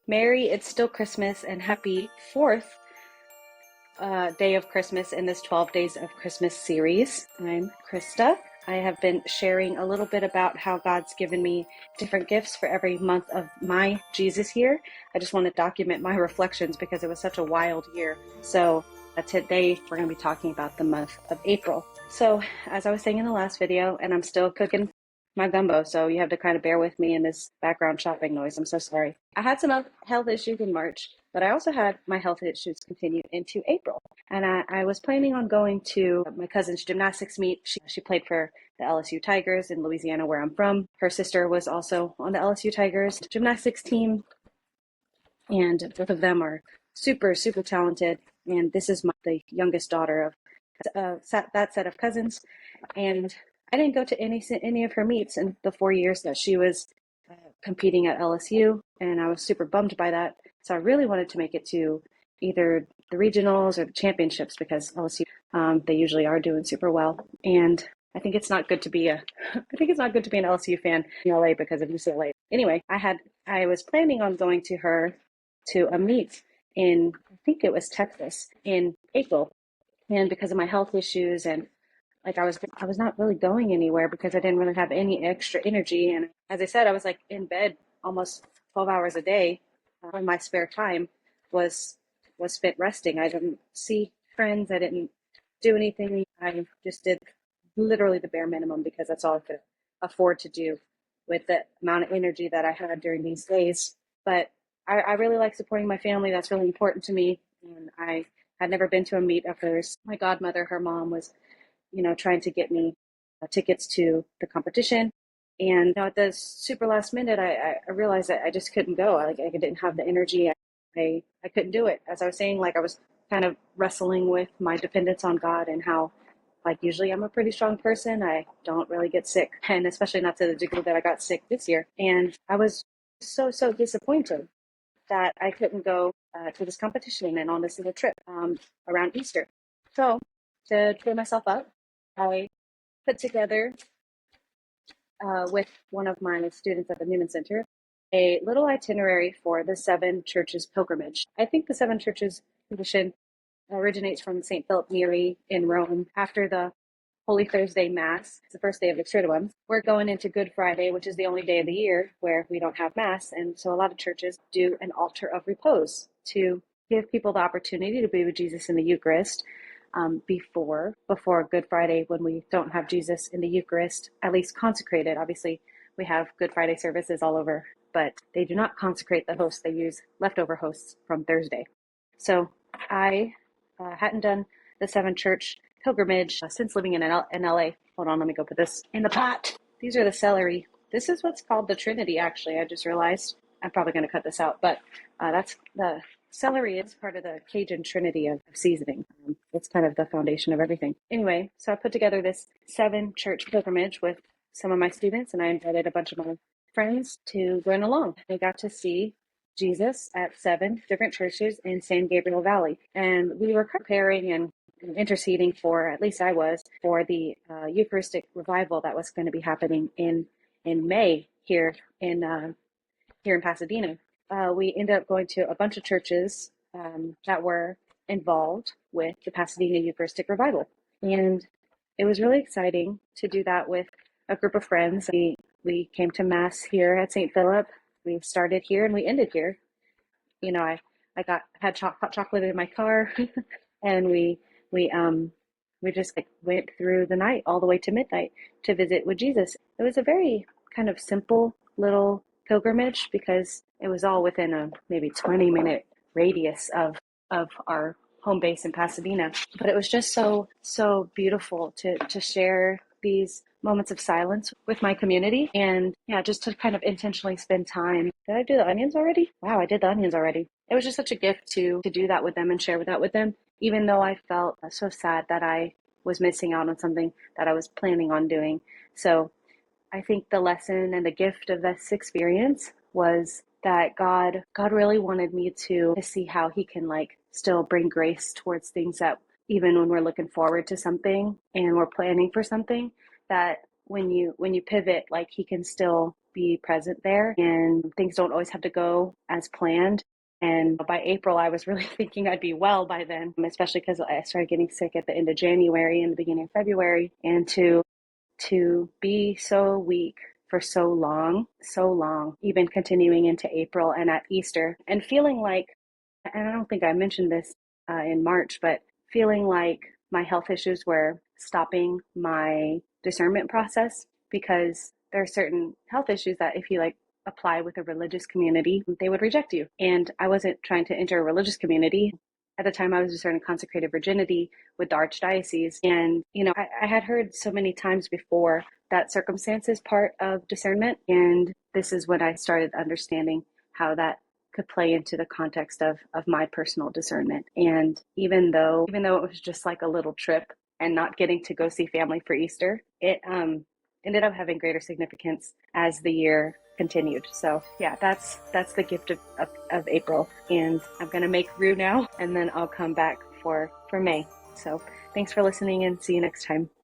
Merry, it's still Christmas, and happy fourth day of Christmas in this 12 Days of Christmas series. I'm Krista. I have been sharing a little bit about how God's given me different gifts for every month of my Jesus year. I just want to document my reflections because it was such a wild year. So today we're going to be talking about the month of April. So as I was saying in the last video, and I'm still cooking my gumbo, so you have to kind of bear with me in this background chopping noise. I'm so sorry. I had some health issues in March, but I also had my health issues continue into April. And I was planning on going to my cousin's gymnastics meet. She played for the LSU Tigers in Louisiana, where I'm from. Her sister was also on the LSU Tigers gymnastics team, and both of them are super, super talented. And this is the youngest daughter of that set of cousins. And I didn't go to any of her meets in the 4 years that she was competing at LSU, and I was super bummed by that. So I really wanted to make it to either the regionals or the championships because LSU they usually are doing super well. And I think it's not good to be an LSU fan in LA because of UCLA. Anyway, I was planning on going to a meet in, I think it was Texas, in April. And because of my health issues and I was not really going anywhere because I didn't really have any extra energy. And as I said, I was like in bed almost 12 hours a day when my spare time was spent resting. I didn't see friends. I didn't do anything. I just did literally the bare minimum because that's all I could afford to do with the amount of energy that I had during these days. But I really like supporting my family. That's really important to me. And I had never been to a meet after my godmother, her mom, was trying to get me tickets to the competition. And at the super last minute, I realized that I just couldn't go. I didn't have the energy. I couldn't do it. As I was saying, I was kind of wrestling with my dependence on God and how, usually I'm a pretty strong person. I don't really get sick, and especially not to the degree that I got sick this year. And I was so, so disappointed that I couldn't go to this competition and on this little trip around Easter. So to cheer myself up, I put together with one of my students at the Newman Center a little itinerary for the Seven Churches pilgrimage. I think the Seven Churches tradition originates from St. Philip Neri in Rome after the Holy Thursday Mass. It's the first day of the Triduum. We're going into Good Friday, which is the only day of the year where we don't have Mass. And so a lot of churches do an altar of repose to give people the opportunity to be with Jesus in the Eucharist before Good Friday, when we don't have Jesus in the Eucharist, at least consecrated. Obviously, we have Good Friday services all over, but they do not consecrate the host. They use leftover hosts from Thursday. So I hadn't done the Seven Church pilgrimage since living in LA. Hold on, let me go put this in the pot. These are the celery. This is what's called the Trinity, actually. I just realized. I'm probably going to cut this out, but that's the celery is part of the Cajun Trinity of seasoning. It's kind of the foundation of everything. Anyway, so I put together this 7-church pilgrimage with some of my students, and I invited a bunch of my friends to join along. They got to see Jesus at 7 different churches in San Gabriel Valley. And we were preparing and interceding for, at least I was, for the Eucharistic revival that was going to be happening in May here in Pasadena. We ended up going to a bunch of churches that were involved with the Pasadena Eucharistic Revival. And it was really exciting to do that with a group of friends. We came to Mass here at St. Philip. We started here and we ended here. I had hot chocolate in my car, and we just went through the night all the way to midnight to visit with Jesus. It was a very kind of simple little pilgrimage because it was all within a maybe 20-minute radius of our home base in Pasadena. But it was just so beautiful to share these moments of silence with my community, and just to kind of intentionally spend time. Did I do the onions already? Wow, I did the onions already. It was just such a gift to do that with them and share that with them, even though I felt so sad that I was missing out on something that I was planning on doing. So I think the lesson and the gift of this experience was that God really wanted me to see how he can still bring grace towards things, that even when we're looking forward to something and we're planning for something, that when you pivot, he can still be present there, and things don't always have to go as planned. And by April, I was really thinking I'd be well by then, especially because I started getting sick at the end of January and the beginning of February. And to be so weak for so long, even continuing into April and at Easter, and feeling like, and I don't think I mentioned this in March, but feeling like my health issues were stopping my discernment process, because there are certain health issues that if you like apply with a religious community, they would reject you. And I wasn't trying to enter a religious community. At the time, I was discerning consecrated virginity with the Archdiocese. And, I had heard so many times before that circumstance is part of discernment. And this is when I started understanding how that could play into the context of my personal discernment. And even though it was just like a little trip and not getting to go see family for Easter, it ended up having greater significance as the year continued. So yeah, that's the gift of April. And I'm gonna make Rue now, and then I'll come back for May. So thanks for listening, and see you next time.